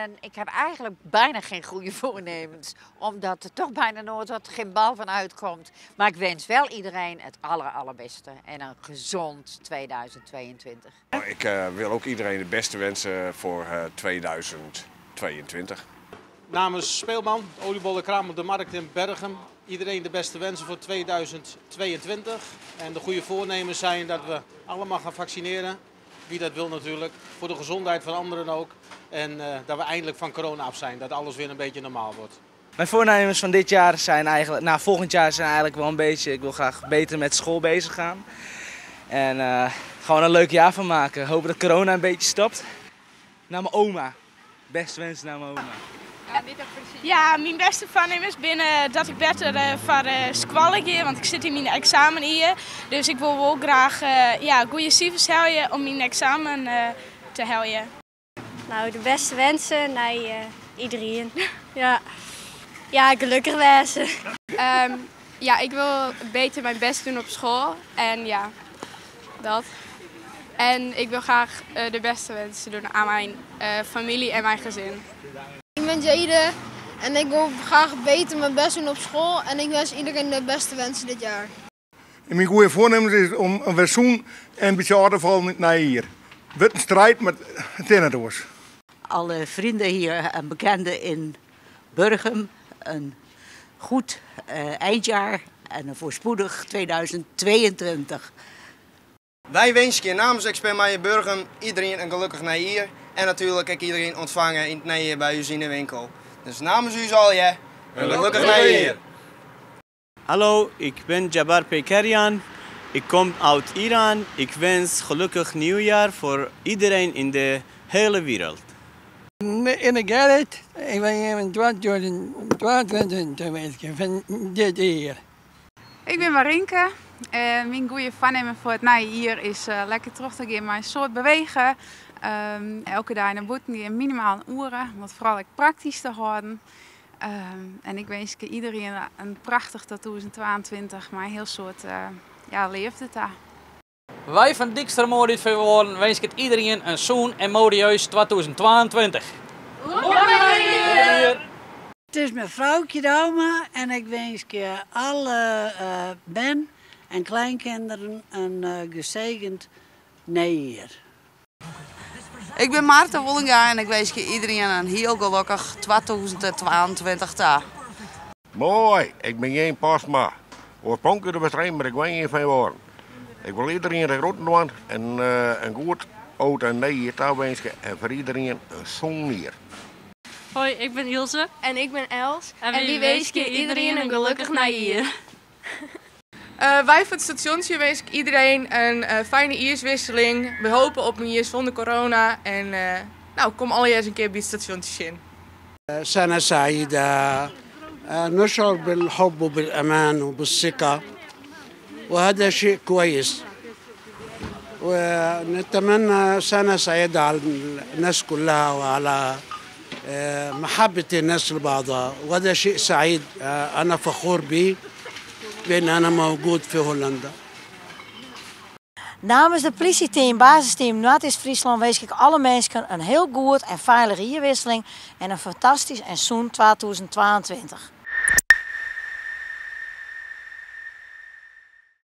En ik heb eigenlijk bijna geen goede voornemens. Omdat er toch bijna nooit wat geen bal van uitkomt. Maar ik wens wel iedereen het allerbeste. En een gezond 2022. Ik wil ook iedereen het beste wensen voor 2022. Namens Speelman, oliebollenkraam op de markt in Berchem. Iedereen de beste wensen voor 2022. En de goede voornemens zijn dat we allemaal gaan vaccineren. Wie dat wil natuurlijk. Voor de gezondheid van anderen ook. En dat we eindelijk van corona af zijn. Dat alles weer een beetje normaal wordt. Mijn voornemens van dit jaar zijn eigenlijk, volgend jaar zijn eigenlijk wel een beetje, ik wil graag beter met school bezig gaan. En gewoon een leuk jaar van maken. Hopen dat corona een beetje stopt. Naar mijn oma. Beste wensen naar mijn oma. Ja, mijn beste voornemens binnen dat ik beter voor school ga, want ik zit in mijn examen hier. Dus ik wil wel graag goede cijfers halen om mijn examen te halen. Nou, de beste wensen naar iedereen. Ja, gelukkig wezen. Ja, ik wil beter mijn best doen op school en ja, dat. En ik wil graag de beste wensen doen aan mijn familie en mijn gezin. Ik ben Jade en ik wil graag beter mijn best doen op school en ik wens iedereen de beste wensen dit jaar. En mijn goede voornemens is om een seizoen en een beetje orde vallen naar hier. Het wordt een strijd met tennisdoors. Alle vrienden hier en bekenden in Berchem een goed eindjaar en een voorspoedig 2022. Wij wensen je namens Expert Meijer Berchem iedereen een gelukkig nieuwjaar. En natuurlijk heb ik iedereen ontvangen in het nieuwjaar bij u in de winkel. Dus namens u zal je een gelukkig nieuwjaar. Hallo, ik ben Jabbar Pekarian. Ik kom uit Iran. Ik wens gelukkig nieuwjaar voor iedereen in de hele wereld. In de Gerrit, ik ben hier in 2022 van dit jaar. Ik ben Marinke. Mijn goede voornemen voor het nieuwe jaar is lekker terug te gaan mijn soort bewegen. Elke dag naar buiten gaan, minimaal een uur, om het vooral praktisch te houden. En ik wens iedereen een prachtig 2022, maar een heel soort leeft het daar. Wij van Dijkstra Mode Verwoorden wensen ik iedereen een zoen en modieus 2022. Het is mijn vrouwtje Dauma en ik wens je alle ben en kleinkinderen een gezegend nieuwjaar. Ik ben Maarten Wollinga en ik wens je iedereen een heel gelukkig 2022 jaar. Mooi, ik ben Jeen Pasma. Oorspronkelijk de bestrijd, maar ik weet niet van worden. Ik wil iedereen de groeten doen en een goed oud en nieuw jaar wensen en voor iedereen een zonnier. Hoi, ik ben Ilse. En ik ben Els. En wie wensen iedereen een gelukkig nieuwjaar. Wij van het stationsje wensen iedereen een fijne ierswisseling. We hopen op een jaar zonder corona. En kom alle jaar eens een keer bij het stationsje in. سنة سعيدة نشعر بالحب وبالأمان وبالثقة وهذا شيء كويس ونتمنى سنة سعيدة على الناس كلها وعلى محبة الناس لبعضها وهذا شيء سعيد أنا فخور به بأن أنا موجود في هولندا. Namens de politieteam, basisteam Noord-Friesland wens ik alle mensen een heel goed en veilige jaarwisseling en een fantastisch en zoen 2022.